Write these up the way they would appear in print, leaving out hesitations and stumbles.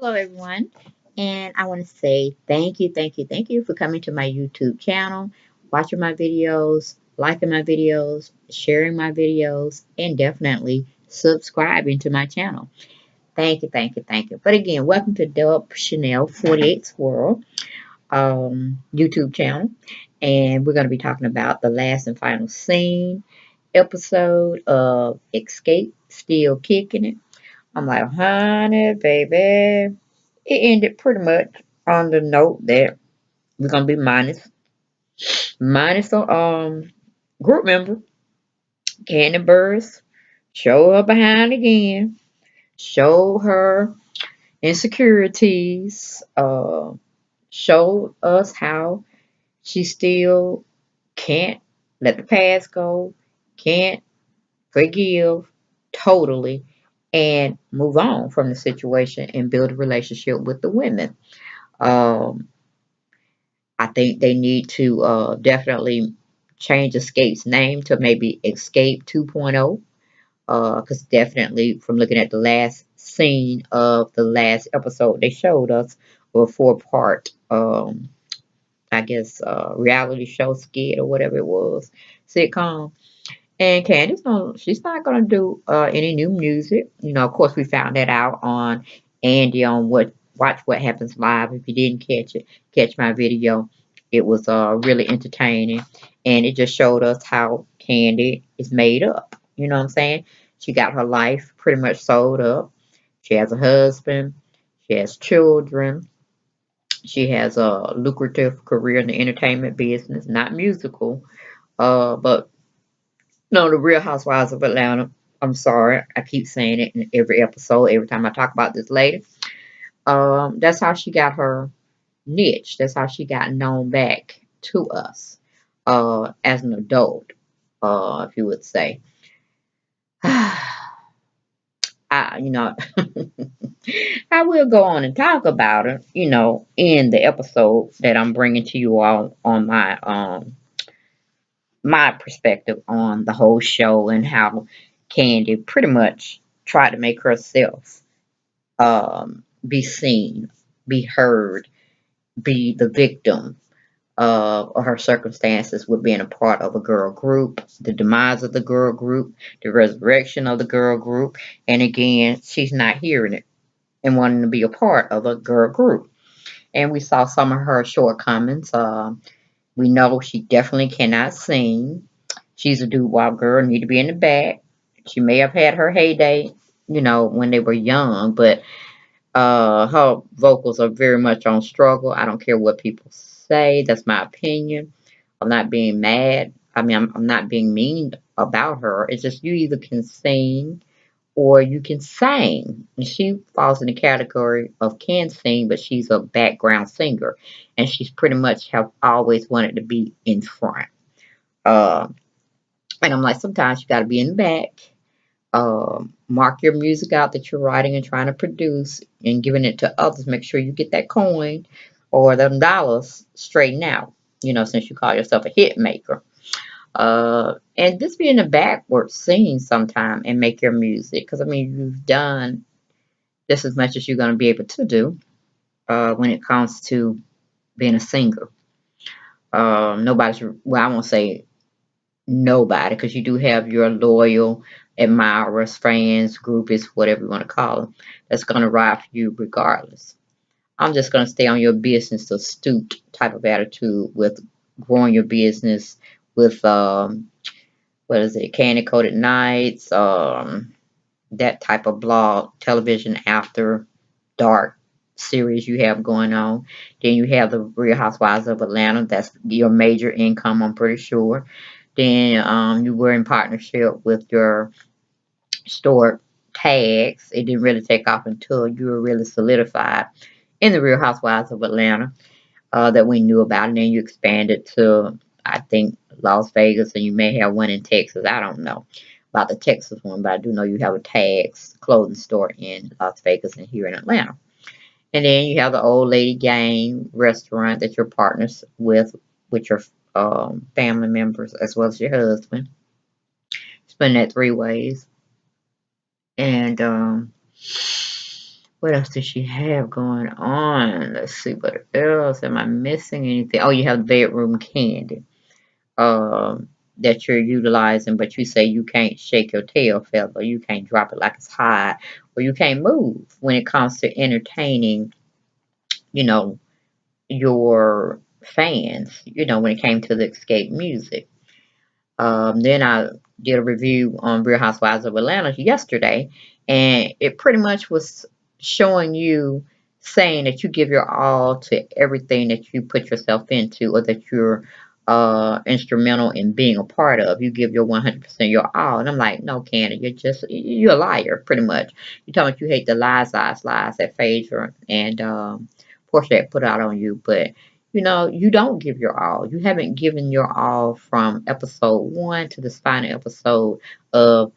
Hello, everyone. And I want to say thank you for coming to my YouTube channel, watching my videos, liking my videos, sharing my videos, and definitely subscribing to my channel. Thank you. But again, welcome to Dub Chanel 48's World YouTube channel. And we're going to be talking about the last and final scene episode of Xscape, Still Kicking It. I'm like, honey, baby. It ended pretty much on the note that we're gonna be minus the group member, Candy Burris. Show her behind again. Show her insecurities. Show us how she still can't let the past go, can't forgive totally, and move on from the situation and build a relationship with the women. Um, I think they need to definitely change Escape's name to maybe Escape 2.0. Because definitely from looking at the last scene of the last episode they showed us, a four-part, I guess, reality show skit or whatever it was, sitcom. And Candace, she's not gonna do any new music. You know, of course, we found that out on Andy on Watch What Happens Live. If you didn't catch my video. It was really entertaining, and it just showed us how Candy is made up. You know what I'm saying? She got her life pretty much sold up. She has a husband. She has children. She has a lucrative career in the entertainment business, not musical, but no, the Real Housewives of Atlanta. I'm sorry, I keep saying it in every episode, every time I talk about this lady. That's how she got her niche. That's how she got known back to us, as an adult, if you would say. You know, I will go on and talk about it, you know, in the episode that I'm bringing to you all on my perspective on the whole show and how Candy pretty much tried to make herself be seen, be heard, be the victim of her circumstances with being a part of a girl group, the demise of the girl group, the resurrection of the girl group, and again, she's not hearing it and wanting to be a part of a girl group. And we saw some of her shortcomings. We know she definitely cannot sing. She's a doo-wop girl, need to be in the back. She may have had her heyday, you know, when they were young, but her vocals are very much on struggle. I don't care what people say. That's my opinion. I'm not being mad. I mean, I'm not being mean about her. It's just you either can sing or you can sing. And she falls in the category of can sing, but she's a background singer. And she's pretty much have always wanted to be in front. Uh, and I'm like, sometimes you got to be in the back. Mark your music out that you're writing and trying to produce and giving it to others. Make sure you get that coin or them dollars straightened out, you know, since you call yourself a hit maker. And just be in the backward singing sometime and make your music. Because, I mean, you've done just as much as you're going to be able to do when it comes to being a singer. Well, I won't say nobody, because you do have your loyal admirers, fans, groupies, whatever you want to call them, that's going to ride for you regardless. I'm just going to stay on your business astute type of attitude with growing your business with, what is it, Candy Coated Nights, that type of blog, television after dark series you have going on. Then you have the Real Housewives of Atlanta. That's your major income, I'm pretty sure. Then you were in partnership with your store tags. It didn't really take off until you were really solidified in the Real Housewives of Atlanta, that we knew about. And then you expanded to, I think, Las Vegas, and you may have one in Texas. I don't know about the Texas one, but I do know you have a tags clothing store in Las Vegas and here in Atlanta. And then you have the Old Lady Gang restaurant that you're partners with your family members as well as your husband. Spend that three ways. And What else does she have going on? Let's see, what else? Am I missing anything? Oh, you have bedroom candy that you're utilizing, but you say you can't shake your tail feather, you can't drop it like it's hot, or you can't move when it comes to entertaining, you know, your fans, when it came to the Xscape music. Then I did a review on Real Housewives of Atlanta yesterday, and it pretty much was showing you, saying that you give your all to everything that you put yourself into, or that you're instrumental in being a part of. You give your 100%, your all. And I'm like, no, Candy, you're a liar, pretty much. You're talking about you hate the lies that Phaedra and Portia had put out on you, but you don't give your all. You haven't given your all from episode one to this final episode of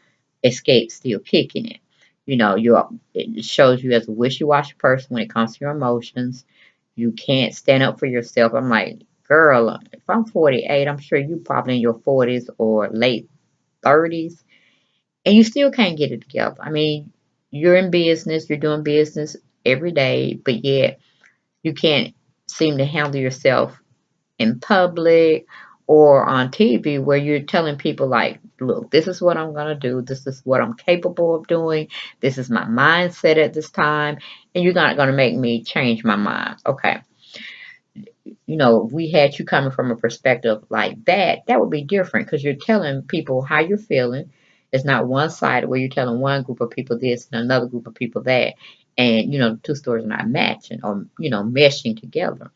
Escape Still Kicking It. It shows you as a wishy-washy person when it comes to your emotions. You can't stand up for yourself. I'm like, girl, if I'm 48, I'm sure you probably in your 40s or late 30s, and you still can't get it together. I mean, you're in business, you're doing business every day, but yet you can't seem to handle yourself in public or on TV, where you're telling people like, look, this is what I'm going to do. This is what I'm capable of doing. This is my mindset at this time. And you're not going to make me change my mind. Okay. If we had you coming from a perspective like that, that would be different, because you're telling people how you're feeling. It's not one sided where you're telling one group of people this and another group of people that. And, the two stories are not matching or, meshing together.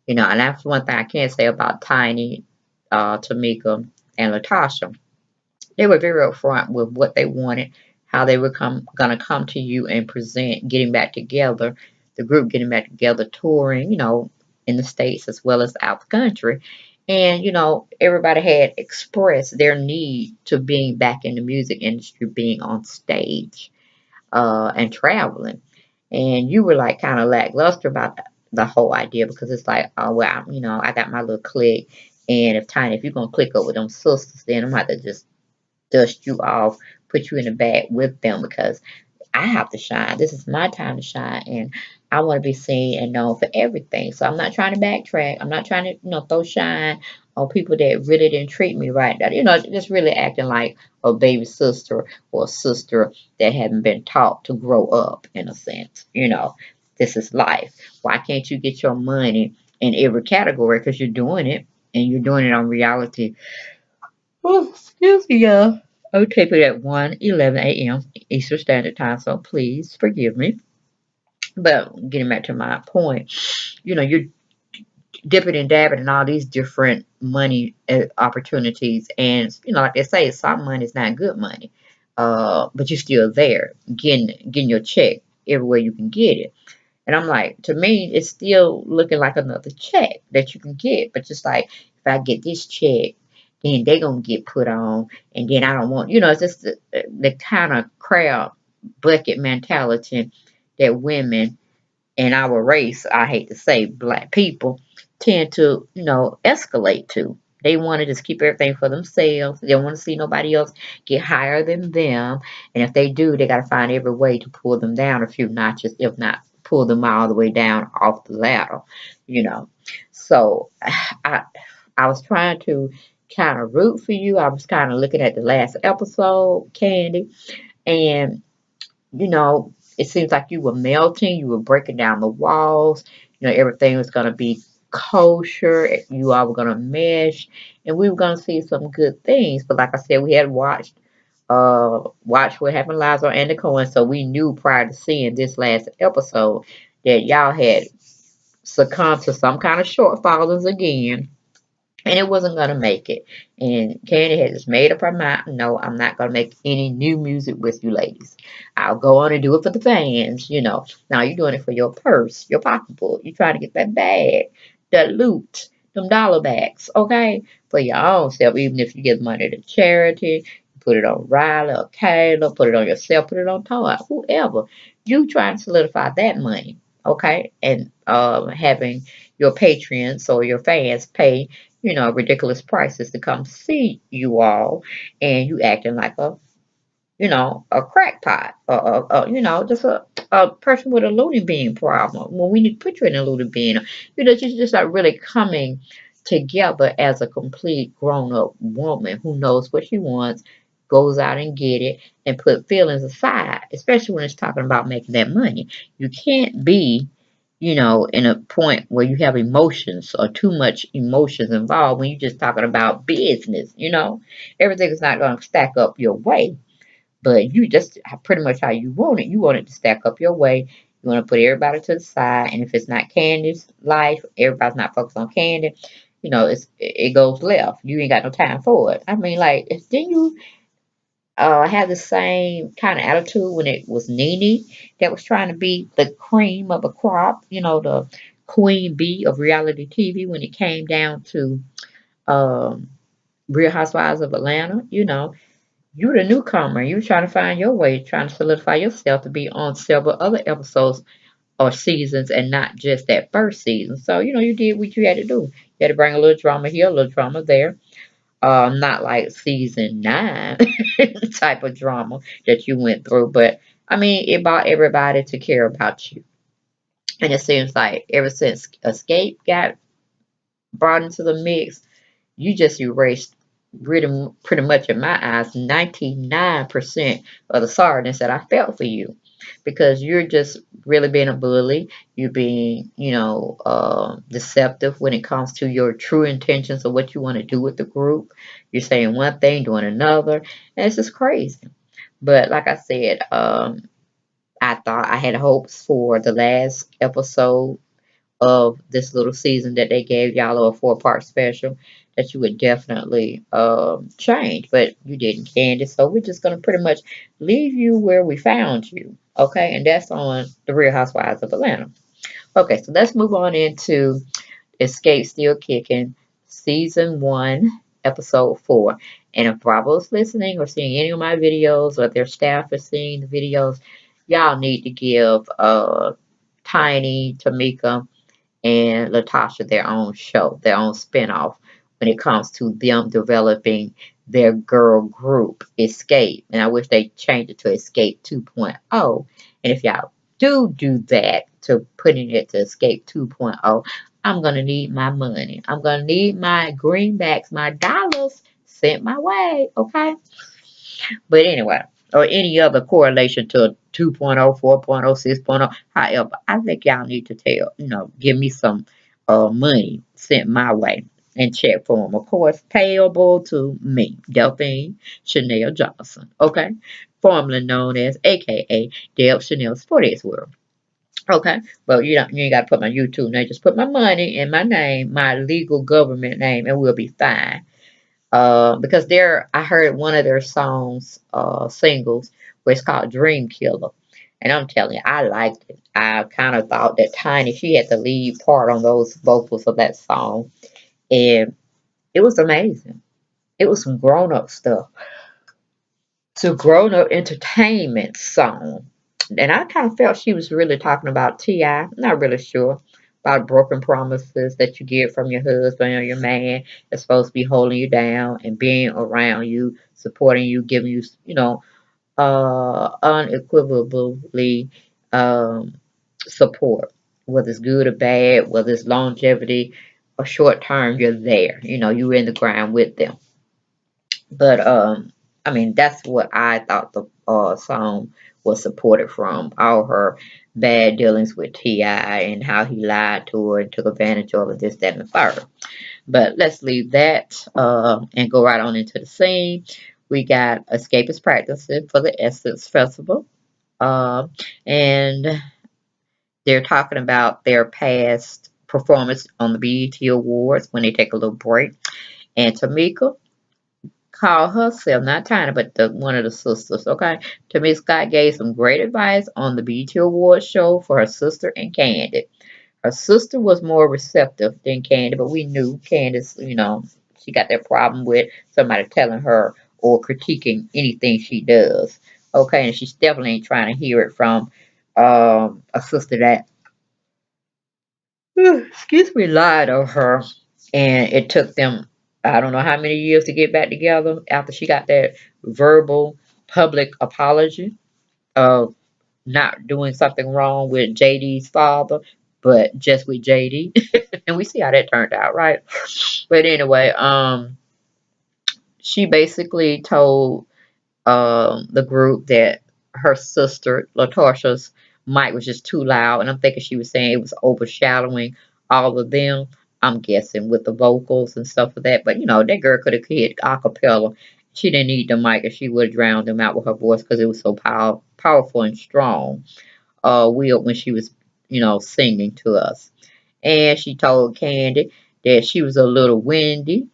And that's one thing I can say about Tiny, Tamika, and Latasha. They were very upfront with what they wanted, how they were gonna come to you and present getting back together, the group getting back together, touring, in the States as well as out the country. And, everybody had expressed their need to being back in the music industry, being on stage, and traveling. And you were like kind of lackluster about the whole idea, because it's like, oh, well, I got my little clique. And if you're going to click up with them sisters, then I'm going to have to just dust you off, put you in the bag with them, because I have to shine. This is my time to shine, and I want to be seen and known for everything. So I'm not trying to backtrack. I'm not trying to, throw shine on people that really didn't treat me right. Just really acting like a baby sister or a sister that hadn't been taught to grow up, in a sense. This is life. Why can't you get your money in every category? Because you're doing it, and you're doing it on reality. Oh, excuse me, y'all. I'll tape it at 1:11 a.m. Eastern Standard Time, so please forgive me. But getting back to my point, you're dipping and dabbing in all these different money opportunities, and like they say, some money is not good money. But you're still there, getting your check everywhere you can get it. And I'm like, to me, it's still looking like another check that you can get. But just like, if I get this check, then they gonna get put on, and then I don't want, it's just the kind of crowd bucket mentality that women in our race, I hate to say, black people, tend to, escalate to. They want to just keep everything for themselves. They don't want to see nobody else get higher than them. And if they do, they got to find every way to pull them down a few notches, if not pull them all the way down off the ladder, you know. So I, I was trying to kind of root for you. I was kind of looking at the last episode, Candy, and it seems like you were melting, you were breaking down the walls, everything was going to be kosher, you all were going to mesh, and we were going to see some good things. But like I said, we had watched what happened live on Andy Cohen, so we knew prior to seeing this last episode that y'all had succumbed to some kind of shortfalls again, and it wasn't gonna make it. And Candy had just made up her mind, no, I'm not gonna make any new music with you ladies. I'll go on and do it for the fans. Now you're doing it for your purse, your pocketbook. You're trying to get that bag, that loot, them dollar bags, okay? For your own self, even if you give money to charity, put it on Riley or Kayla, put it on yourself, put it on Todd, whoever. You trying to solidify that money, okay? And having your patrons or your fans pay ridiculous prices to come see you all, and you acting like a a crackpot, just a person with a loony bean problem. Well, we need to put you in a loony bean. You just are really coming together as a complete grown up woman who knows what she wants, goes out and get it, and put feelings aside, especially when it's talking about making that money. You can't be, in a point where you have emotions or too much emotions involved when you're just talking about business. Everything is not going to stack up your way. But you just pretty much how you want it. You want it to stack up your way. You want to put everybody to the side. And if it's not Candy's life, everybody's not focused on Candy, it goes left. You ain't got no time for it. I mean, like, didn't you have the same kind of attitude when it was Nene that was trying to be the cream of a crop, the queen bee of reality TV when it came down to um, Real Housewives of Atlanta? You the newcomer. You trying to find your way, trying to solidify yourself to be on several other episodes or seasons and not just that first season. So, you did what you had to do. You had to bring a little drama here, a little drama there. Not like season 9 type of drama that you went through, but I mean, it brought everybody to care about you. And it seems like ever since Escape got brought into the mix, you just erased pretty much in my eyes 99% of the sorrowness that I felt for you because you're just really being a bully. You're being, deceptive when it comes to your true intentions of what you want to do with the group. You're saying one thing, doing another, and it's just crazy. But like I said, I thought I had hopes for the last episode of this little season that they gave y'all a 4-part special that you would definitely change, but you didn't, Candy. So we're just gonna pretty much leave you where we found you, okay? And that's on the Real Housewives of Atlanta. Okay, so let's move on into Escape Still Kicking, season 1, episode 4. And if Bravo's listening or seeing any of my videos or their staff is seeing the videos, y'all need to give Tiny, Tamika, and Latasha their own show, their own spinoff when it comes to them developing their girl group, Xscape. And I wish they changed it to Xscape 2.0. And if y'all do that to putting it to Xscape 2.0, I'm going to need my money. I'm going to need my greenbacks, my dollars sent my way, okay? But anyway, or any other correlation to 2.0, 4.0, 6.0. However, I think y'all need to give me some money sent my way in check form. Of course, payable to me, Delphine Chanel Johnson. Okay? Formerly known as AKA Deb Chanel Sports World. Okay, but you ain't got to put my YouTube name. Just put my money and my name, my legal government name, and we'll be fine. Because I heard one of their songs, singles, where it's called Dream Killer. And I'm telling you, I liked it. I kind of thought that Tiny, she had the lead part on those vocals of that song. And it was amazing. It was some grown up stuff. To grown up entertainment song. And I kind of felt she was really talking about T.I. Not really sure about broken promises that you get from your husband or your man that's supposed to be holding you down and being around you, supporting you, giving you, unequivocally support, whether it's good or bad, whether it's longevity or short term, you're there. You're in the ground with them. But I mean, that's what I thought the song was supported from all her bad dealings with T.I. and how he lied to her and took advantage of her, this, that, and the third. But let's leave that and go right on into the scene. We got Escapist practicing for the Essence Festival. And they're talking about their past performance on the BET Awards when they take a little break. And Tamika called herself, not Tiny, but one of the sisters, okay? Tamika Scott gave some great advice on the BET Awards show for her sister and Candy. Her sister was more receptive than Candy, but we knew Candace, she got that problem with somebody telling her or critiquing anything she does. Okay, and she's definitely ain't trying to hear it from a sister that, excuse me, lied on her. And it took them, I don't know how many years to get back together after she got that verbal public apology of not doing something wrong with JD's father, but just with JD. And we see how that turned out, right? But anyway, she basically told the group that her sister Latasha's mic was just too loud, and I'm thinking she was saying it was overshadowing all of them. I'm guessing with the vocals and stuff of that, but that girl could have hit a cappella. She didn't need the mic, and she would have drowned them out with her voice because it was so powerful and strong. When she was, singing to us, and she told Candy that she was a little windy,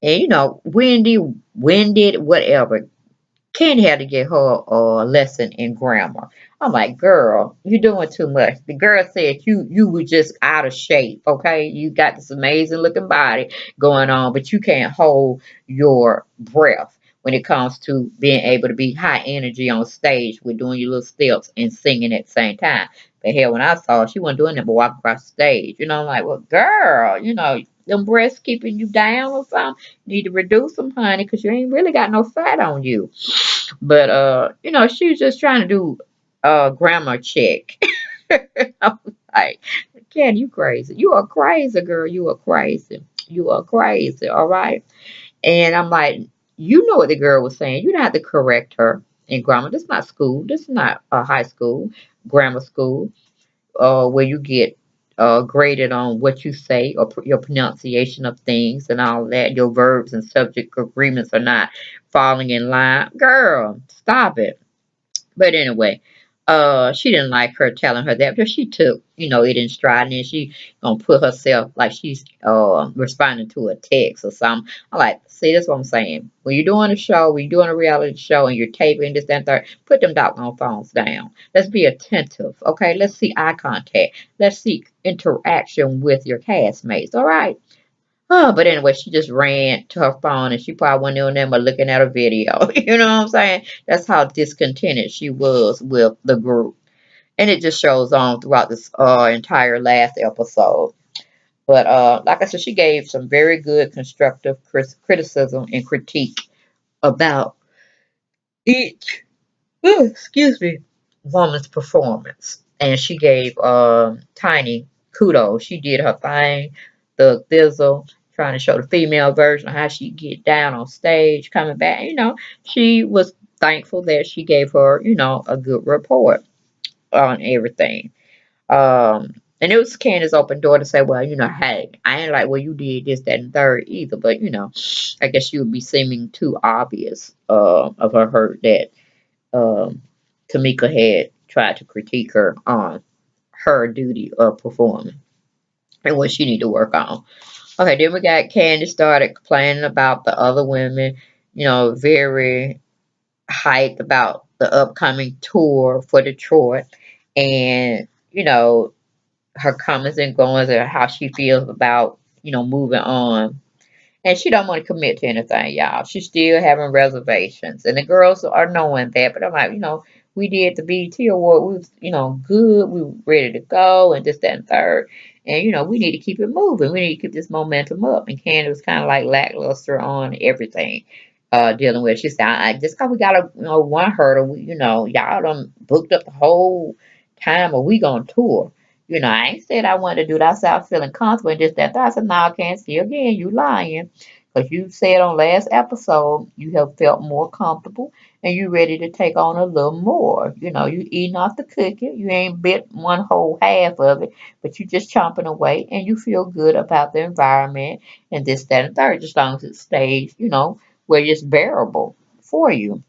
and winded, whatever. Candy had to get her a lesson in grammar. I'm like, girl, you're doing too much. The girl said you were just out of shape, okay? You got this amazing looking body going on, but you can't hold your breath when it comes to being able to be high energy on stage with doing your little steps and singing at the same time. But hell, when I saw her, she wasn't doing that but walking across the stage. I'm like, well, girl, them breasts keeping you down or something. You need to reduce them, honey, because you ain't really got no fat on you. But she was just trying to do a grammar check. I was like, Ken, you crazy. You are crazy, girl. You are crazy. You are crazy, all right? And I'm like, you know what the girl was saying. You don't have to correct her in grammar. This is not school. This is not a high school, grammar school, where you get graded on what you say or your pronunciation of things and all that. Your verbs and subject agreements are not falling in line. Girl, stop it. But anyway, she didn't like her telling her that, but she took, it in stride, and then she gonna put herself like she's responding to a text or something. I like, see, that's what I'm saying. When you're doing a show, when you're doing a reality show, and you're taping this, that, and third, put them doggone phones down. Let's be attentive, okay? Let's see eye contact. Let's see interaction with your castmates. All right. Oh, but anyway, she just ran to her phone and she probably wasn't on them but looking at a video. You know what I'm saying? That's how discontented she was with the group. And it just shows on throughout this entire last episode. But like I said, she gave some very good constructive criticism and critique about each excuse me, woman's performance. And she gave Tiny kudos. She did her thing, the thizzle, trying to show the female version of how she get down on stage, coming back. She was thankful that she gave her, a good report on everything. And it was Candace's open door to say, well, hey, I ain't like, well, you did this, that, and third either. But, I guess she would be seeming too obvious of her hurt that um, Tamika had tried to critique her on her duty of performing and what she need to work on. Okay, then we got Candy started complaining about the other women, very hyped about the upcoming tour for Detroit and, her comments and goings and how she feels about, moving on. And she don't want to commit to anything, y'all. She's still having reservations. And the girls are knowing that. But I'm like, we did the BET Award. We was, good. We were ready to go and this, that, and third. And, we need to keep it moving. We need to keep this momentum up. And Candy was kind of like lackluster on everything dealing with it. She said, just because we got a, one hurdle, y'all done booked up the whole time or we gonna tour. I ain't said I wanted to do that. I said I was feeling comfortable and just that. I said, no, I can't see again. You lying. Because you said on last episode you have felt more comfortable and you ready to take on a little more. You eating off the cookie. You ain't bit one whole half of it, but you just chomping away and you feel good about the environment and this, that, and third, as long as it stays, where it's bearable for you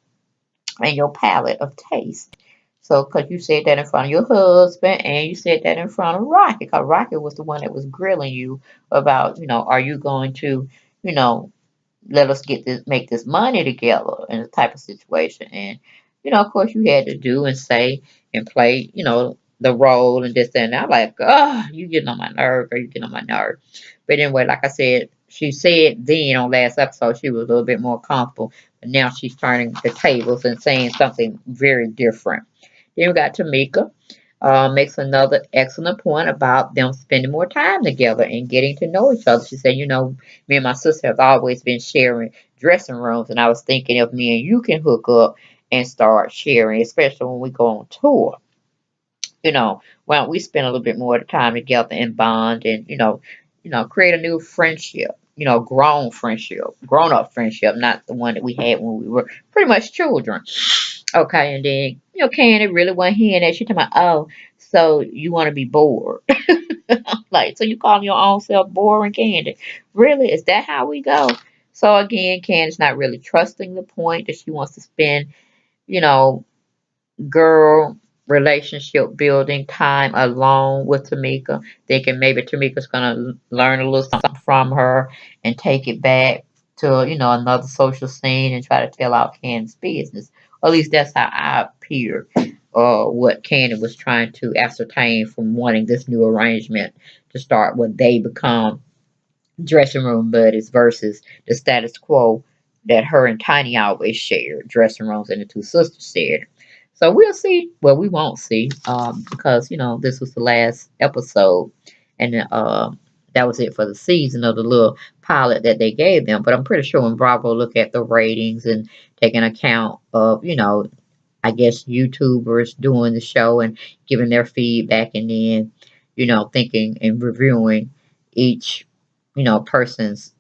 and your palate of taste. So, because you said that in front of your husband and you said that in front of Rocky, because Rocky was the one that was grilling you about, are you going to, you know, let us make this money together in a type of situation. And, of course you had to do and say and play, the role and this and that. I'm like, oh, you getting on my nerve or you getting on my nerve. But anyway, like I said, she said then on last episode she was a little bit more comfortable. But now she's turning the tables and saying something very different. Then we got Tamika. Makes another excellent point about them spending more time together and getting to know each other. She said, me and my sister have always been sharing dressing rooms, and I was thinking if me and you can hook up and start sharing, especially when we go on tour. Well, we spend a little bit more of the time together and bond and, create a new friendship, grown up friendship, not the one that we had when we were pretty much children. Okay, and then, Candy really wasn't hearing that. She talking about, oh, so you want to be bored. Like, so you call your own self boring, Candy? Really? Is that how we go? So again, Candy's not really trusting the point that she wants to spend, you know, girl relationship building time alone with Tamika, thinking maybe Tamika's gonna learn a little something from her and take it back to, another social scene and try to tell out Candy's business. Or at least that's how I appeared. What Candy was trying to ascertain from wanting this new arrangement to start what they become dressing room buddies versus the status quo that her and Tiny always shared, dressing rooms and the two sisters shared. So we'll see. Well, we won't see because, this was the last episode and that was it for the season of the little pilot that they gave them. But I'm pretty sure when Bravo look at the ratings and take an account of, I guess YouTubers doing the show and giving their feedback and then, thinking and reviewing each, person's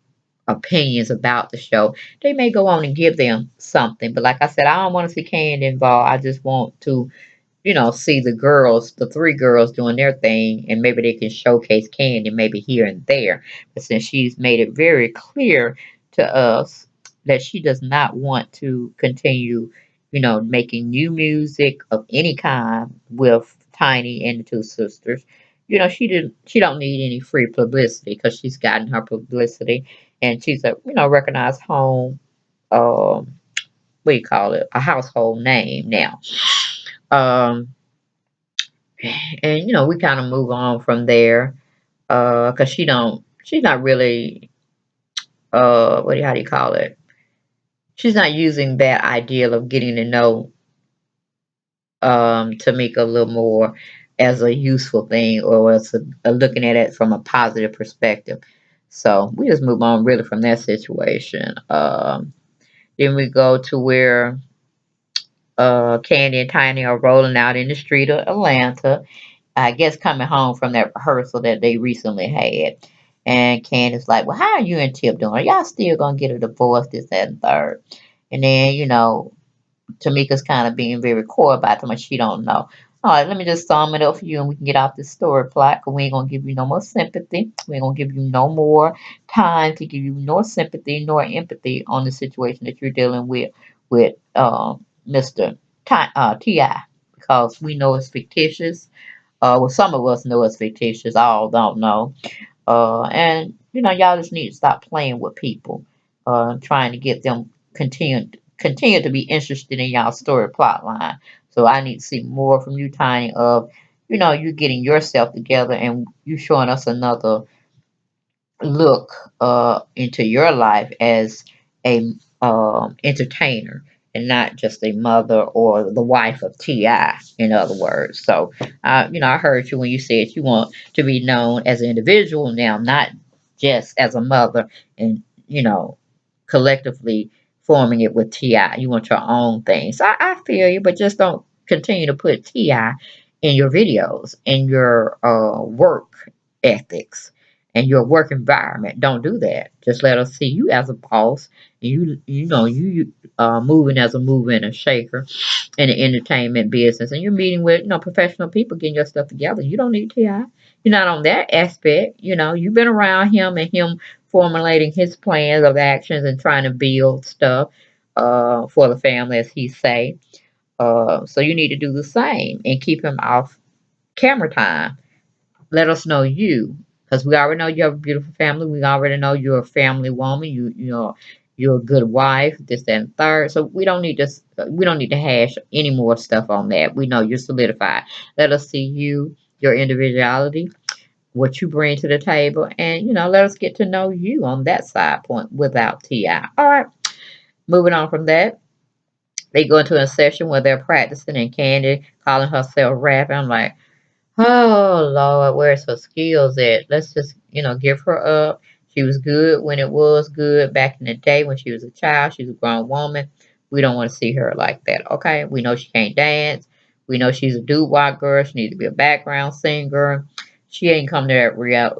opinions about the show, they may go on and give them something. But like I said, I don't want to see Candy involved. I just want to, see the girls, the three girls doing their thing, and maybe they can showcase Candy maybe here and there. But since she's made it very clear to us that she does not want to continue, making new music of any kind with Tiny and the two sisters. She don't need any free publicity because she's gotten her publicity and she's a, recognized home, what do you call it, a household name now. Um, and we kind of move on from there because she's not really how do you call it, she's not using that ideal of getting to know Tamika a little more as a useful thing or as a looking at it from a positive perspective. So we just move on really from that situation. Then we go to where Candy and Tiny are rolling out in the street of Atlanta, I guess coming home from that rehearsal that they recently had. And Candace like, well, how are you and Tip doing? Are y'all still gonna get a divorce, this, that, and third? And then, Tamika's kind of being very coy about it, she don't know. All right, let me just sum it up for you and we can get off this story plot because we ain't gonna give you no more sympathy. We ain't gonna give you no more time to give you nor sympathy nor empathy on the situation that you're dealing with Mr. T.I. because we know it's fictitious. Well, some of us know it's fictitious. All don't know. And y'all just need to stop playing with people, trying to get them continue to be interested in y'all story plot line. So I need to see more from you, Tiny, of you getting yourself together and you showing us another look into your life as a entertainer and not just a mother or the wife of Ti. In other words, so I heard you when you said you want to be known as an individual now, not just as a mother, and collectively forming it with Ti. You want your own thing. So I feel you, but just don't continue to put Ti in your videos, in your work ethics and your work environment. Don't do that. Just let us see you as a boss. You moving as a mover and a shaker in the entertainment business, and you're meeting with professional people, getting your stuff together. You don't need Ti. You're not on that aspect. You've been around him and him formulating his plans of actions and trying to build stuff for the family, as he say. So you need to do the same and keep him off camera time. Let us know you, because we already know you have a beautiful family. We already know you're a family woman. You're a good wife. This, that, and third. So we don't need to hash any more stuff on that. We know you're solidified. Let us see you, your individuality, what you bring to the table, and let us get to know you on that side point without Ti. All right. Moving on from that, they go into a session where they're practicing and Candy calling herself rapping. I'm like, oh Lord, where's her skills at? Let's just, give her up. She was good when it was good back in the day when she was a child. She's a grown woman. We don't want to see her like that, okay? We know she can't dance. We know she's a doo-wop girl. She needs to be a background singer. She ain't come to that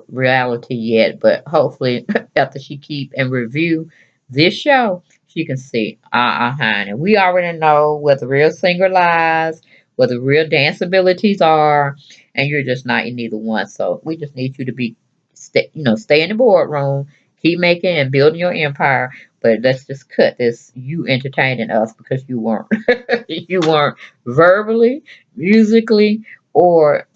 reality yet, but hopefully after she keep and review this show, she can see, honey, we already know where the real singer lies, where the real dance abilities are, and you're just not in either one. So we just need you to be, stay in the boardroom, keep making and building your empire. But let's just cut this. You entertaining us because you weren't, you weren't verbally, musically, or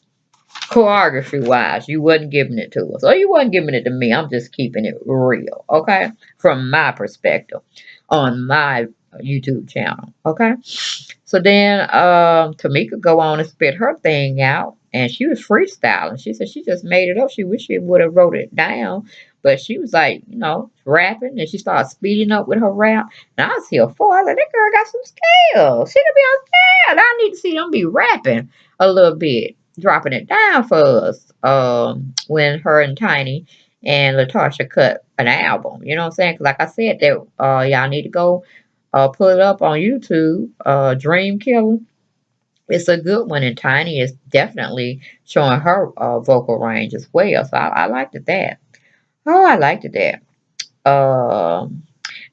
choreography wise. You wasn't giving it to us, or you wasn't giving it to me. I'm just keeping it real, okay? From my perspective, on my YouTube channel, okay? So then Tamika go on and spit her thing out, and she was freestyling. She said she just made it up. She wish she would have wrote it down, but she was like, rapping, and she started speeding up with her rap. And I was here for. I was like, that girl got some skills. She could be on scale. I need to see them be rapping a little bit, dropping it down for us. When her and Tiny and Latasha cut an album, you know what I'm saying? 'Cause like I said, that y'all need to go pull it up on YouTube. Dream Killer. It's a good one, and Tiny is definitely showing her vocal range as well. So I liked it that. Oh, I liked it that.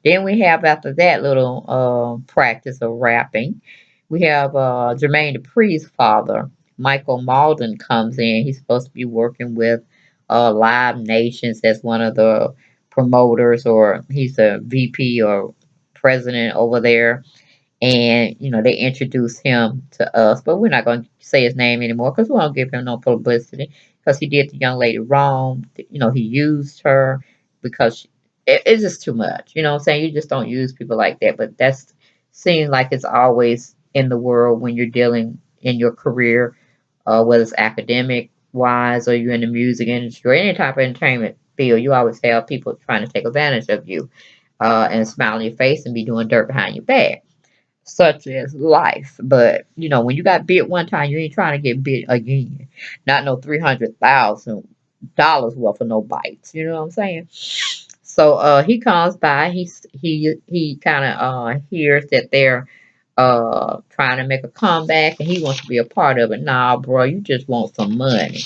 Then we have after that little practice of rapping, we have Jermaine Dupri's father, Michael Malden, comes in. He's supposed to be working with Live Nations as one of the promoters, or he's a VP or president over there. And they introduced him to us, but we're not going to say his name anymore because we won't give him no publicity, because he did the young lady wrong. He used her because it's just too much. You know what I'm saying? You just don't use people like that. But that's seems like it's always in the world when you're dealing in your career, whether it's academic wise or you're in the music industry or any type of entertainment field. You always have people trying to take advantage of you and smile in your face and be doing dirt behind your back, such as life. But when you got bit one time, you ain't trying to get bit again. Not no $300,000 worth of no bites. You know what I'm saying? So he comes by. He kind of hears that they're trying to make a comeback, and he wants to be a part of it. Nah, bro, you just want some money.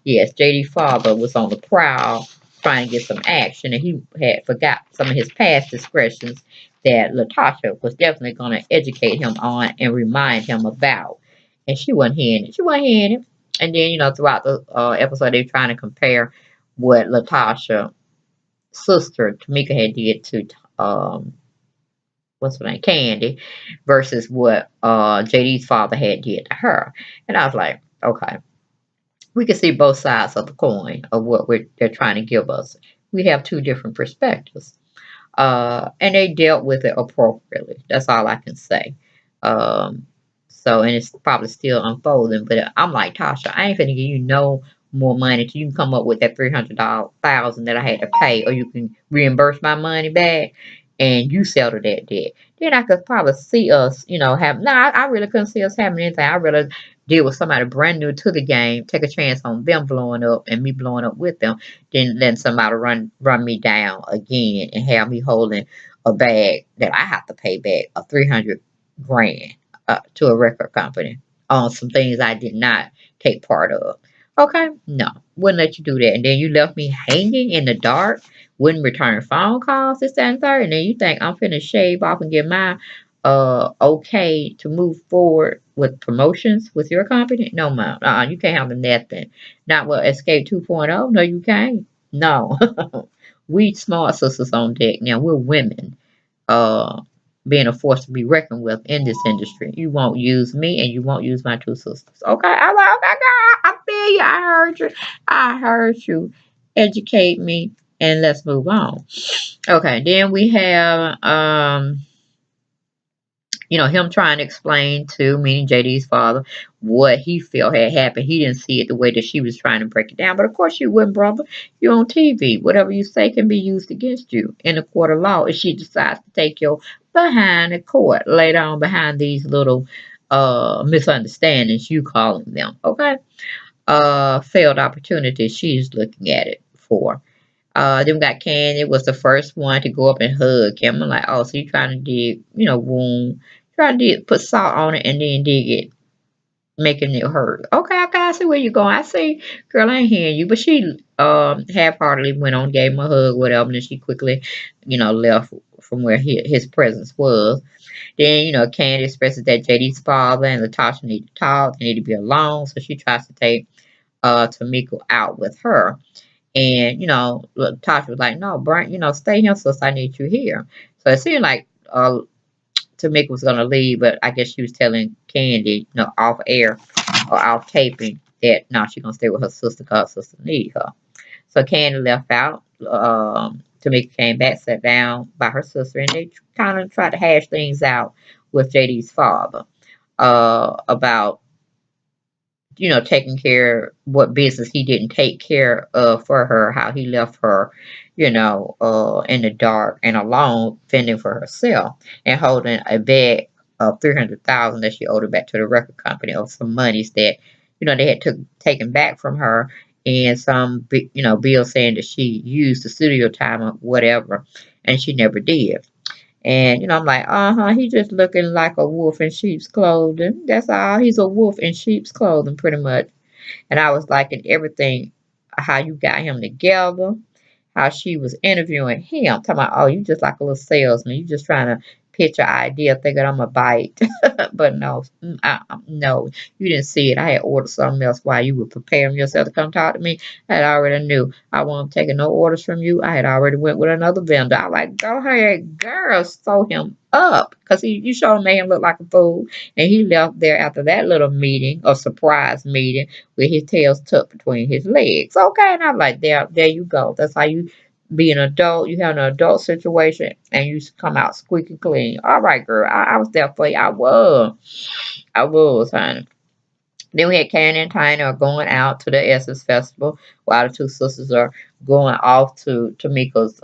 Yes, JD father was on the prowl trying to get some action, and he had forgot some of his past discretions that Latasha was definitely going to educate him on and remind him about. And she wasn't hearing it. She wasn't hearing it. And then, throughout the episode, they're trying to compare what Latasha sister Tamika had did to what's her name, Candy, versus what JD's father had did to her. And I was like, okay, we can see both sides of the coin of what they're trying to give us. We have two different perspectives. And they dealt with it appropriately. That's all I can say. Um, and it's probably still unfolding, but I'm like, Tasha, I ain't finna give you no more money till you can come up with that $300,000 that I had to pay, or you can reimburse my money back and you settle that debt. Then I could probably see us, have, no, I really couldn't see us having anything. I really deal with somebody brand new to the game, take a chance on them blowing up and me blowing up with them, then letting somebody run me down again and have me holding a bag that I have to pay back of 300 grand to a record company on some things I did not take part of. Okay, no, wouldn't let you do that. And then you left me hanging in the dark, wouldn't return phone calls, this, that, and third. And then you think I'm finna shave off and get my okay to move forward with promotions with your company? No, ma'am. You can't have nothing. Not with Xscape 2.0. No, you can't. No. We smart sisters on deck. Now we're women. Uh, being a force to be reckoned with in this industry. You won't use me, and you won't use my two sisters. Okay? I'm like, okay, girl, I feel you. I heard you. I heard you. Educate me, and let's move on. Okay, then we have him trying to explain to, meaning JD's father, what he felt had happened. He didn't see it the way that she was trying to break it down. But of course you wouldn't, brother. You're on TV. Whatever you say can be used against you in a court of law if she decides to take you behind the court, later on behind these little misunderstandings, you calling them. Okay? Failed opportunities she's looking at it for. Then we got Candy was the first one to go up and hug him. I'm like, oh, so you trying to dig, wound, trying to put salt on it and then dig it, making it hurt. Okay, okay, I see where you're going. I see, girl, I ain't hearing you. But she half-heartedly went on, gave him a hug, whatever, and then she quickly, left from where his presence was. Then, Candy expresses that JD's father and Latasha need to talk, they need to be alone, so she tries to take Tamika out with her. And, Tasha was like, no, Brian, stay here, sis, I need you here. So it seemed like Tamika was going to leave, but I guess she was telling Candy, off air or off taping that, no, she's going to stay with her sister because her sister need her. So Candy left out. Tamika came back, sat down by her sister, and they kind of tried to hash things out with JD's father about taking care what business he didn't take care of for her, how he left her, in the dark and alone, fending for herself and holding a bag of 300,000 that she owed back to the record company, of some monies that, they had taken back from her, and some, bill saying that she used the studio time or whatever, and she never did. And, I'm like, he's just looking like a wolf in sheep's clothing. That's all. He's a wolf in sheep's clothing, pretty much. And I was liking everything, how you got him together, how she was interviewing him, talking about, oh, you just like a little salesman. You just trying to pitch an idea, thinking I'm a bite. But no, no, you didn't see it. I had ordered something else while you were preparing yourself to come talk to me. I had already knew I wasn't taking no orders from you. I had already went with another vendor. I like, go ahead, girl, sew him up, because you sure made him look like a fool. And he left there after that little meeting, or surprise meeting, with his tails tucked between his legs. Okay, and I'm like, there you go. That's how you be an adult. You have an adult situation, and you come out squeaky clean. All right, girl. I was there for you. I was, honey. Then we had Candy and Tiny are going out to the Essence Festival, while the two sisters are going off to Tamika's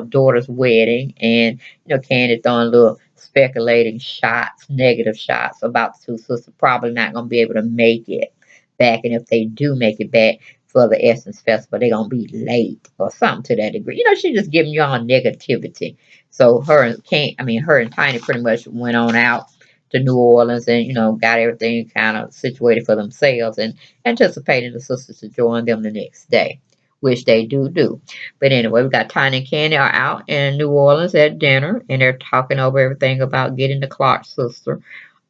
daughter's wedding. And, Candy throwing little speculating shots, negative shots about the two sisters probably not going to be able to make it back. And if they do make it back for the Essence Festival, they're going to be late or something to that degree. She's just giving you all negativity. So her and Tiny pretty much went on out to New Orleans and, got everything kind of situated for themselves and anticipating the sisters to join them the next day, which they do. But anyway, we got Tiny and Candy are out in New Orleans at dinner, and they're talking over everything about getting the Clark sister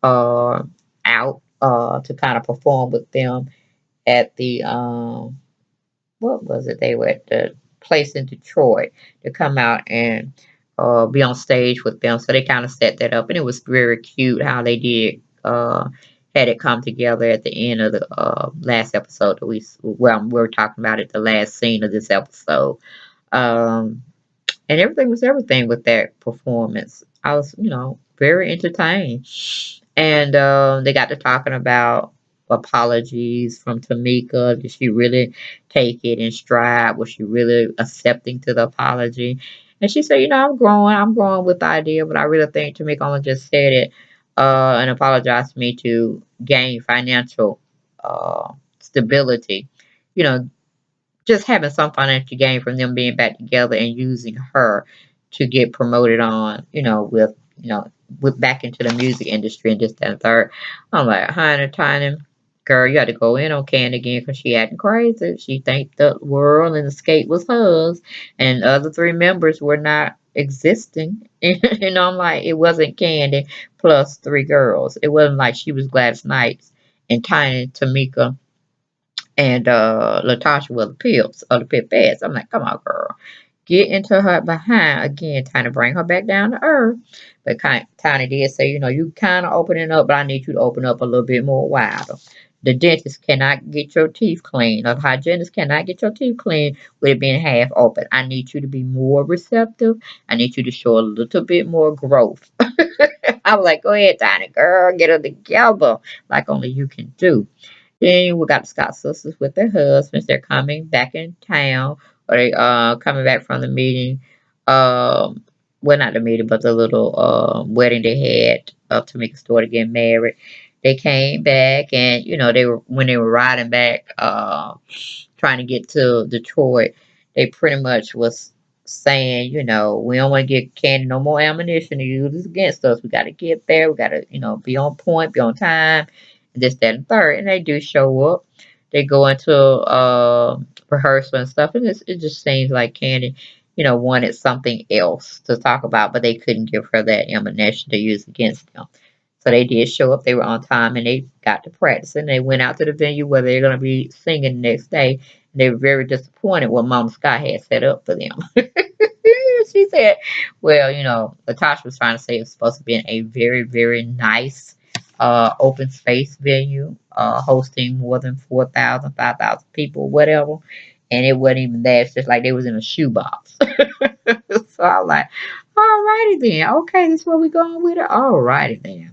out to kind of perform with them at the what was it? They were at the place in Detroit to come out and be on stage with them. So they kind of set that up, and it was very cute how they did had it come together at the end of the last episode that we were talking about it, the last scene of this episode. Um, and everything was everything with that performance. I was, very entertained. And they got to talking about apologies from Tamika. Did she really take it in stride? Was she really accepting to the apology? And she said, I'm growing with the idea, but I really think Tamika only just said it and apologized to me to gain financial stability. You know, just having some financial gain from them being back together and using her to get promoted on, with back into the music industry and this, that, and third. I'm like, honey, Tiny, girl, you got to go in on Candy again because she acting crazy. She think the world and Xscape was hers, and the other three members were not existing. I'm like, it wasn't Candy plus three girls. It wasn't like she was Gladys Knight and Tiny, Tamika, and Latasha were the pips or the pipettes. I'm like, come on, girl. Get into her behind again, trying to bring her back down to earth. But Tiny did say, you kind of opening up, but I need you to open up a little bit more wider. The dentist cannot get your teeth clean, or the hygienist cannot get your teeth clean with it being half open. I need you to be more receptive. I need you to show a little bit more growth. I was like, go ahead, Tiny girl, get her together like only you can do. Then we got the Scott sisters with their husbands. They're coming back in town, or they coming back from the meeting. Well, not the meeting, but the little wedding they had to make a store to get married. They came back, and they were when they were riding back, trying to get to Detroit. they pretty much was saying, we don't want to get Candy no more ammunition to use against us. We got to get there. We got to, be on point, be on time, and this, that, and third. And they do show up. They go into rehearsal and stuff, and it just seems like Candy, wanted something else to talk about, but they couldn't give her that ammunition to use against them. So they did show up. They were on time, and they got to practice. And they went out to the venue where they're going to be singing the next day. And they were very disappointed what Mama Scott had set up for them. She said, well, Latasha was trying to say it was supposed to be in a very, very nice open space venue, hosting more than 4,000, 5,000 people, whatever. And it wasn't even that. It's just like they was in a shoebox. So I was like, all righty then. Okay, this is where we going with it. All righty then.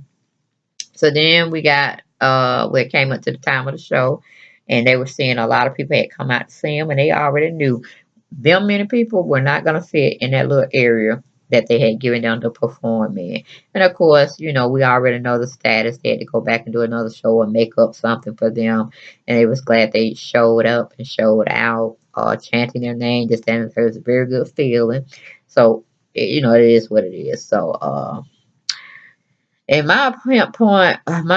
So then we got where it came up to the time of the show, and they were seeing a lot of people had come out to see them, and they already knew them many people were not gonna fit in that little area that they had given them to perform in. And of course, we already know the status. They had to go back and do another show and make up something for them. And they was glad they showed up and showed out, chanting their name. Just then it was a very good feeling. So it is what it is. So in my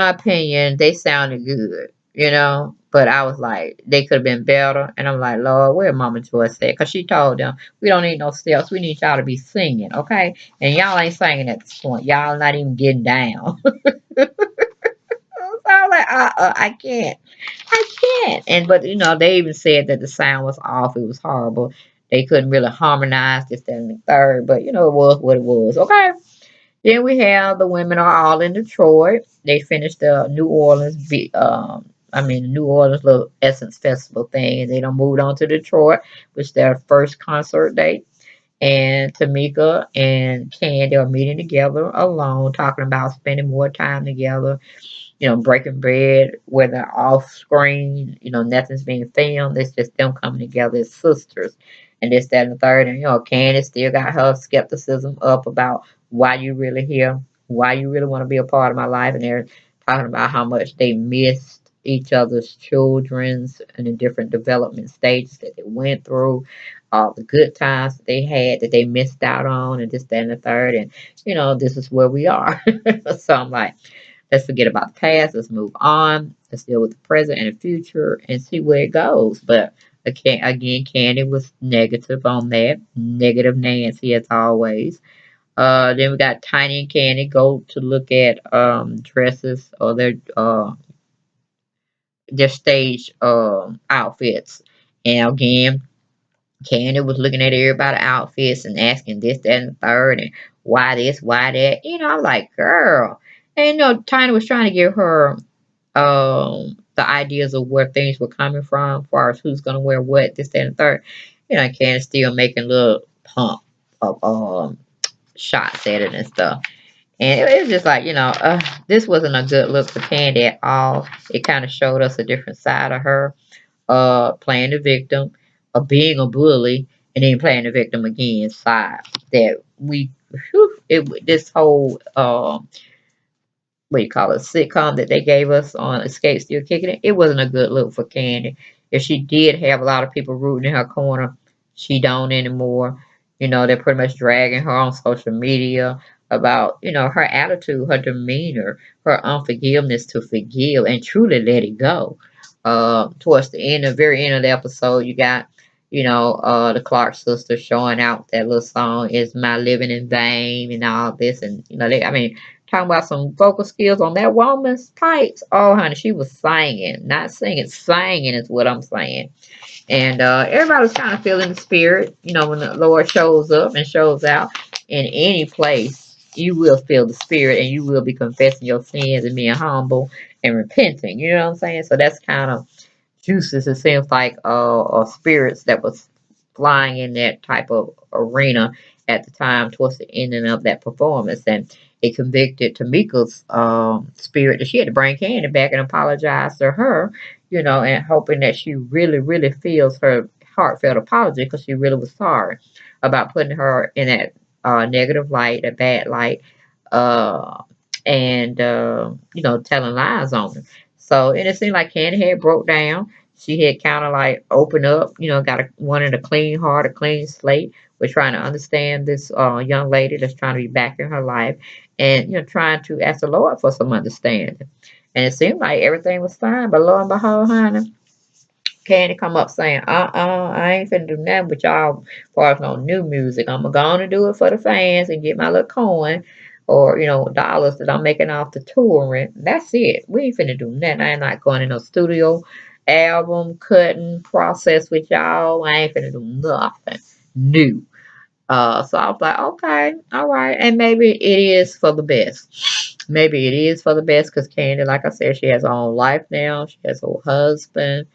opinion, they sounded good. But I was like, they could have been better. And I'm like, Lord, where Mama Joy said? Because she told them, we don't need no steps. We need y'all to be singing, okay? And y'all ain't singing at this point. Y'all not even getting down. So I'm like, I can't. I can't. But they even said that the sound was off. It was horrible. They couldn't really harmonize this, that, and the third. But, it was what it was, okay? Then we have the women are all in Detroit. They finished the New Orleans little Essence Festival thing, and they done moved on to Detroit, which is their first concert date. And Tamika and Candy are meeting together alone, talking about spending more time together, breaking bread, whether off screen, nothing's being filmed. It's just them coming together as sisters. And this, that, and the third. And, Candace still got her skepticism up about why you really here, why you really want to be a part of my life. And they're talking about how much they missed each other's children's and the different development stages that they went through, all the good times that they had that they missed out on, and this, that, and the third. And, this is where we are. So I'm like, let's forget about the past. Let's move on. Let's deal with the present and the future and see where it goes. But again, Candy was negative on that. Negative Nancy as always. Then we got Tiny and Candy go to look at dresses or their stage outfits. And again, Candy was looking at everybody's outfits and asking this, that, and the third, and why this, why that. I'm like, girl. And Tiny was trying to give her the ideas of where things were coming from, as far as who's gonna wear what, this, that, and the third. Candy still making little pump of shots at it and stuff. And it was just like, this wasn't a good look for Candy at all. It kind of showed us a different side of her, playing the victim, of being a bully, and then playing the victim again side. That this whole what do you call it, sitcom that they gave us on Xscape Still Kicking It, it wasn't a good look for Candy. If she did have a lot of people rooting in her corner, she don't anymore. They're pretty much dragging her on social media about, her attitude, her demeanor, her unforgiveness to forgive and truly let it go. Towards the very end of the episode, you got, the Clark sisters showing out that little song, Is My Living in Vain, and all this. And, talking about some vocal skills on that woman's pipes. Oh, honey, she was singing, not singing, singing is what I'm saying. And everybody was kind of feeling the spirit. When the Lord shows up and shows out in any place, you will feel the spirit and you will be confessing your sins and being humble and repenting. You know what I'm saying? So that's kind of juices, it seems like, or spirits that was flying in that type of arena at the time towards the ending of that performance. And it convicted Tamika's spirit that she had to bring Candy back and apologize to her, and hoping that she really, really feels her heartfelt apology because she really was sorry about putting her in that negative light, a bad light, and telling lies on her. So, and it seemed like Candy had broke down. She had kind of like opened up, wanted a clean heart, a clean slate. We're trying to understand this young lady that's trying to be back in her life, and trying to ask the Lord for some understanding. And it seemed like everything was fine, but lo and behold, honey, Candy come up saying, I ain't finna do nothing with y'all as far as no new music. I'm gonna do it for the fans and get my little coin or, dollars that I'm making off the touring. That's it. We ain't finna do nothing. I'm not going in no studio album cutting process with y'all. I ain't finna do nothing new. So I was like, okay, all right. And maybe it is for the best. Maybe it is for the best because Candy, like I said, she has her own life now. She has her husband.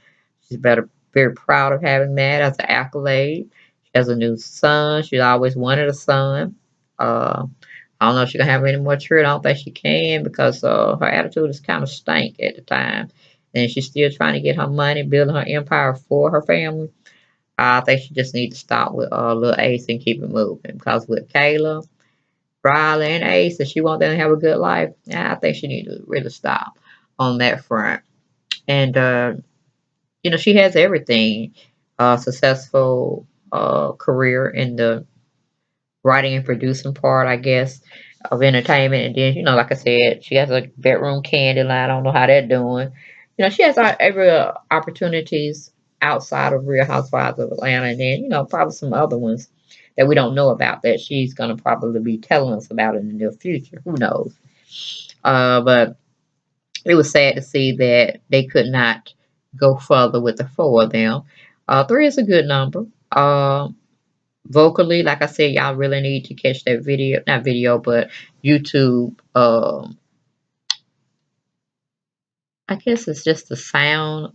She's very proud of having that as an accolade. She has a new son. She always wanted a son. I don't know if she can have any more children. I don't think she can because her attitude is kind of stank at the time. And she's still trying to get her money, building her empire for her family. I think she just needs to stop with little Ace and keep it moving. Because with Kayla, Riley, and Ace, if she wants them to have a good life, I think she needs to really stop on that front. And she has everything. Successful career in the writing and producing part, I guess, of entertainment. And then, like I said, she has a bedroom candy line. I don't know how they're doing. She has every opportunities outside of Real Housewives of Atlanta. And then, probably some other ones that we don't know about that she's going to probably be telling us about in the near future. Who knows? But it was sad to see that they could not go further with the four of them. Three is a good number. Vocally, like I said, y'all really need to catch that video, not video, but YouTube. I guess it's just the sound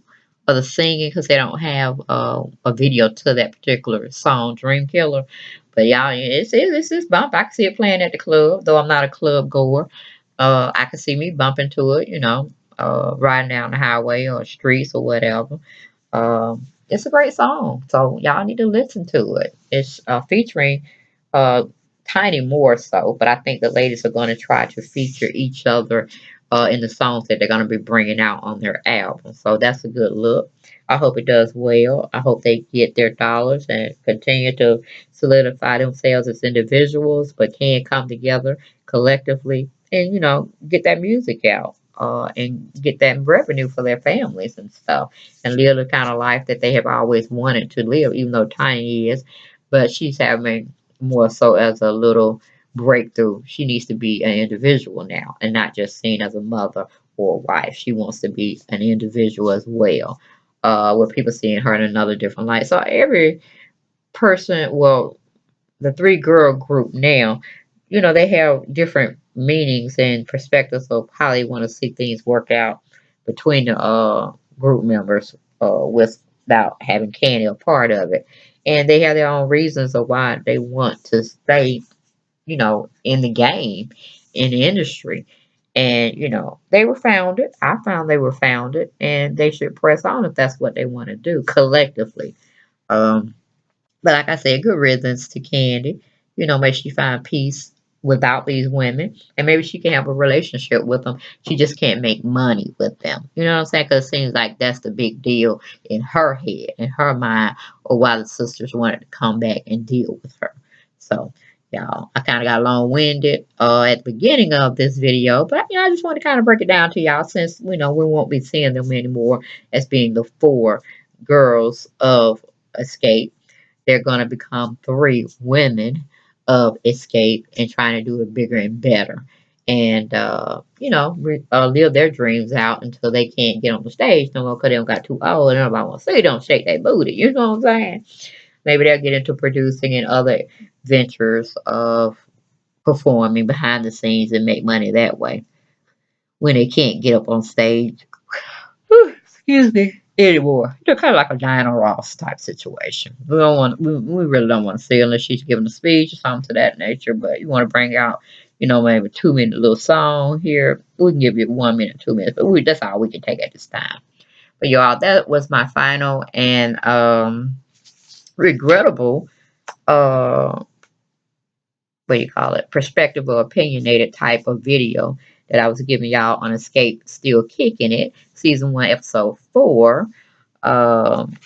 of the singing because they don't have a video to that particular song, Dream Killer. But y'all, it's bump. I can see it playing at the club, though I'm not a club goer. I can see me bumping to it, riding down the highway or streets or whatever. It's a great song, so y'all need to listen to it. It's featuring uh, Tiny more so, but I think the ladies are going to try to feature each other in the songs that they're going to be bringing out on their album. So that's a good look. I hope it does well. I hope they get their dollars and continue to solidify themselves as individuals, but can come together collectively and get that music out and get that revenue for their families and stuff and live the kind of life that they have always wanted to live, even though Tiny is. But she's having more so as a little breakthrough. She needs to be an individual now and not just seen as a mother or a wife. She wants to be an individual as well, with people seeing her in another different light. So every person, well, the three girl group now, they have different meanings and perspectives of how they want to see things work out between the group members without having Candy a part of it. And they have their own reasons of why they want to stay, in the game, in the industry. And, they were founded. I found they were founded and they should press on if that's what they want to do collectively. Um, but like I said, good riddance to Candy. Make sure she find peace without these women. And maybe she can have a relationship with them. She just can't make money with them. You know what I'm saying? Because it seems like that's the big deal in her head, in her mind, or why the sisters wanted to come back and deal with her. So, y'all, I kind of got long-winded at the beginning of this video. But, I just want to kind of break it down to y'all since, we won't be seeing them anymore as being the four girls of Xscape. They're going to become three women of Xscape and trying to do it bigger and better. And, live their dreams out until they can't get on the stage no more because they don't got too old and nobody want to say don't shake their booty. You know what I'm saying? Maybe they'll get into producing and other ventures of performing behind the scenes and make money that way when they can't get up on stage. Excuse me. Anymore. They're kind of like a Diana Ross type situation. We really don't want to see her unless she's giving a speech or something to that nature. But you want to bring out, maybe a 2 minute little song here. We can give you 1 minute, 2 minutes, but that's all we can take at this time. But y'all, that was my final and regrettable what do you call it, perspective or opinionated type of video that I was giving y'all on Xscape Still Kicking It, season 1, episode 4. um,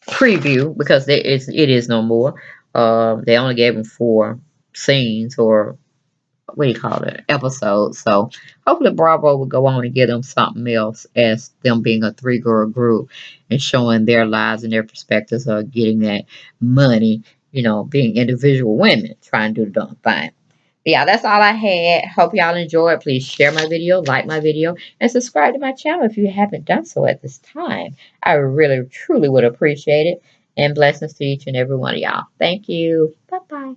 preview, because it is no more. They only gave them 4 scenes, or what do you call it, episodes. So hopefully Bravo will go on and give them something else, as them being a 3-girl group and showing their lives and their perspectives of getting that money, being individual women trying to do the damn thing. But yeah, that's all I had. Hope y'all enjoyed. Please share my video, like my video, and subscribe to my channel if you haven't done so at this time. I really, truly would appreciate it. And blessings to each and every one of y'all. Thank you. Bye-bye.